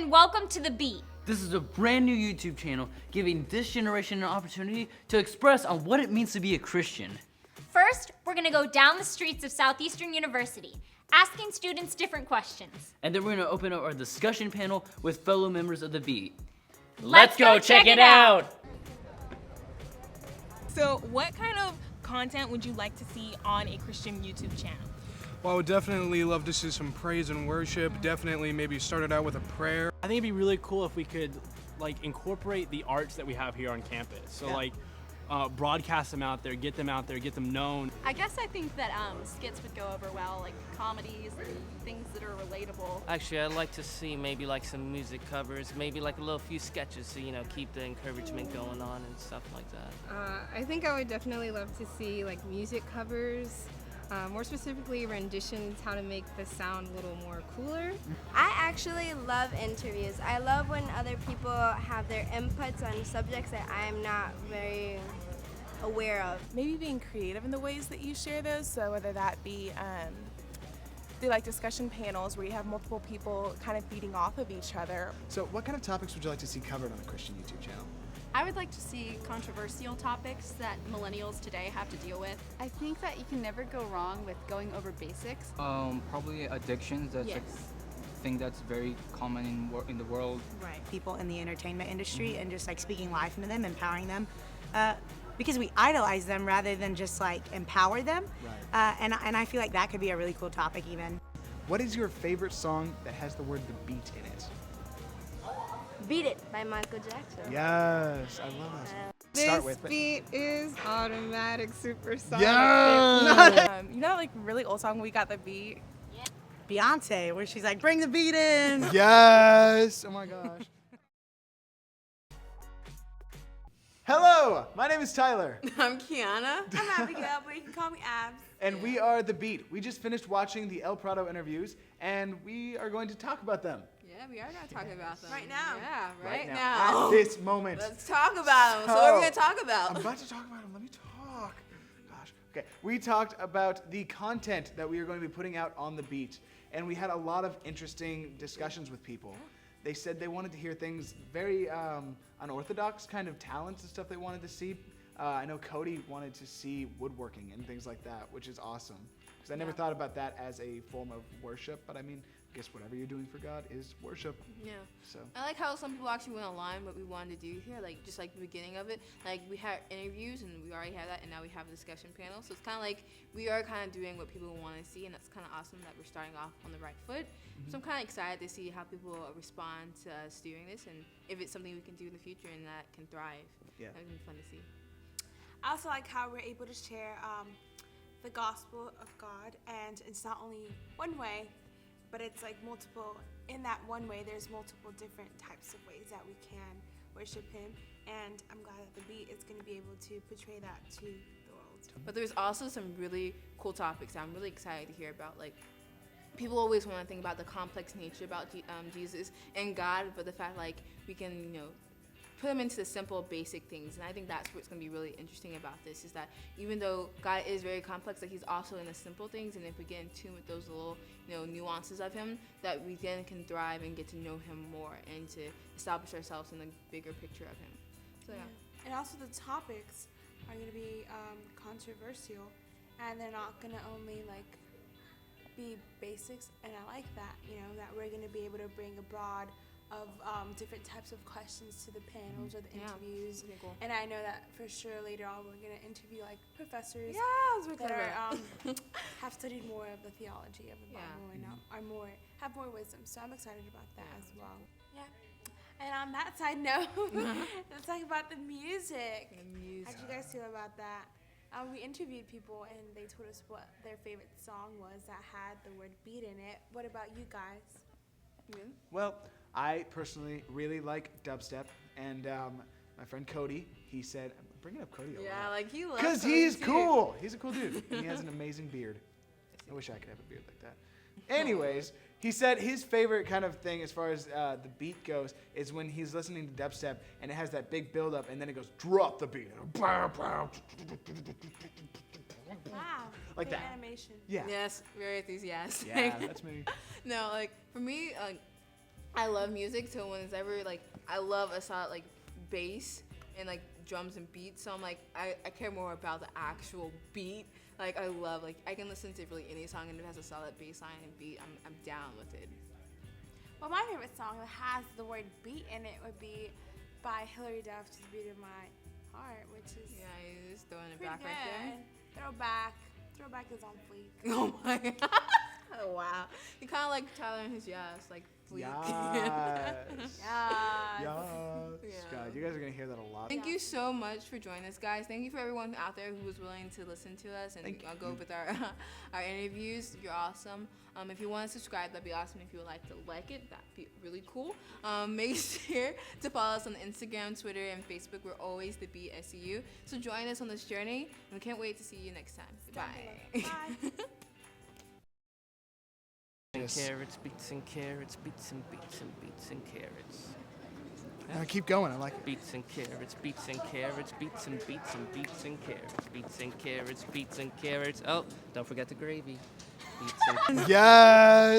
and welcome to The Beat. This is a brand new YouTube channel giving this generation an opportunity to express on what it means to be a Christian. First, we're gonna go down the streets of Southeastern University, asking students different questions. And then we're gonna open up our discussion panel with fellow members of The Beat. Let's go check it out. So what kind of content would you like to see on a Christian YouTube channel? Well, I would definitely love to see some praise and worship. Definitely maybe start it out with a prayer. I think it'd be really cool if we could incorporate the arts that we have here on campus. So broadcast them out there, get them known. I guess I think that skits would go over well, like comedies and things that are relatable. Actually, I'd like to see maybe some music covers, maybe a little few sketches to, keep the encouragement going on and stuff like that. I think I would definitely love to see music covers, more specifically renditions, how to make the sound a little more cooler. I actually love interviews. I love when other people have their inputs on subjects that I'm not very aware of. Maybe being creative in the ways that you share those, so whether that be discussion panels where you have multiple people kind of feeding off of each other. So what kind of topics would you like to see covered on a Christian YouTube channel? I would like to see controversial topics that millennials today have to deal with. I think that you can never go wrong with going over basics. Probably addictions. That's a thing that's very common in the world. Right. People in the entertainment industry and just speaking life into them, empowering them. Because we idolize them rather than just empower them. Right. And I feel like that could be a really cool topic even. What is your favorite song that has the word "the beat" in it? Beat It by Michael Jackson. Yes, I love that song. This beat is automatic supersonic. Yeah. Really old song, We Got the Beat. Beyonce, where she's bring the beat in. Yes. Oh my gosh. Hello, my name is Tyler. I'm Kiana. I'm Abigail, but you can call me Abs. And we are The Beat. We just finished watching the El Prado interviews, and we are going to talk about them. Yeah, we are going to talk about them. Right now. Yeah, Right now. At this moment. Let's talk about them. So what are we going to talk about? I'm about to talk about them. Let me talk. Gosh. Okay. We talked about the content that we are going to be putting out on The Beat, and we had a lot of interesting discussions with people. They said they wanted to hear things very unorthodox kind of talents and stuff they wanted to see. I know Cody wanted to see woodworking and things like that, which is awesome. Because I never thought about that as a form of worship, but I mean, I guess whatever you're doing for God is worship. Yeah. So I like how some people actually went online what we wanted to do here, just the beginning of it. We had interviews and we already had that, and now we have a discussion panel. So it's kind of we are kind of doing what people want to see, and that's kind of awesome that we're starting off on the right foot. So I'm kind of excited to see how people respond to us doing this, and if it's something we can do in the future and that can thrive. Yeah. That would be fun to see. I also like how we're able to share the gospel of God, and it's not only one way, but it's multiple. In that one way, there's multiple different types of ways that we can worship Him, and I'm glad that The Beat is going to be able to portray that to the world. But there's also some really cool topics that I'm really excited to hear about. People always want to think about the complex nature about Jesus and God, but the fact we can put them into the simple, basic things. And I think that's what's going to be really interesting about this, is that even though God is very complex, He's also in the simple things. And if we get in tune with those little, nuances of Him, that we then can thrive and get to know Him more and to establish ourselves in the bigger picture of Him. So yeah. And also the topics are going to be controversial, and they're not going to only be basics. And I like that, that we're going to be able to bring a broad of different types of questions to the panels or the interviews. Okay, cool. And I know that for sure later on we're going to interview professors that have studied more of the theology of the Bible and have more wisdom. So I'm excited about that as well. Yeah. And on that side note, let's talk about the music. How did you guys feel about that? We interviewed people and they told us what their favorite song was that had the word beat in it. What about you guys? Well, I personally really like dubstep, and my friend Cody, he said, I'm bringing up Cody a lot. he loves because he's cool. He's a cool dude, and he has an amazing beard. I wish I could have a beard like that. Anyways, he said his favorite kind of thing as far as the beat goes is when he's listening to dubstep, and it has that big build-up, and then it goes, drop the beat. Wow. Like great that. Animation. Yeah. Yes, very enthusiastic. Yeah, that's me. No, for me, I love music, so whenever like I love a solid like bass and like drums and beats, so I'm like I care more about the actual beat. Like I love like I can listen to really any song and if it has a solid bass line and beat, I'm down with it. Well, my favorite song that has the word beat in it would be by Hilary Duff, "Just Beat in My Heart," which is you just throwing it pretty back good. right Throwback is on fleek. there. Oh my god. Oh wow. You kind of like Tyler and his like fleek. Yes. Yes. Yes. God, you guys are gonna hear that a lot. Thank you so much for joining us, guys. Thank you for everyone out there who was willing to listen to us and go with our our interviews. You're awesome. If you want to subscribe, that'd be awesome. If you would like to like it, that'd be really cool. Make sure to follow us on Instagram, Twitter, and Facebook. We're always the Beat SEU. So join us on this journey, and we can't wait to see you next time. Bye. Bye. Carrots, beets and carrots, beets and beets and beets and carrots. Keep going. I like it. Beets and carrots, beets and carrots, beets and beets and beets and carrots, beets and carrots, beets and carrots. Oh, don't forget the gravy. Beets and Yes.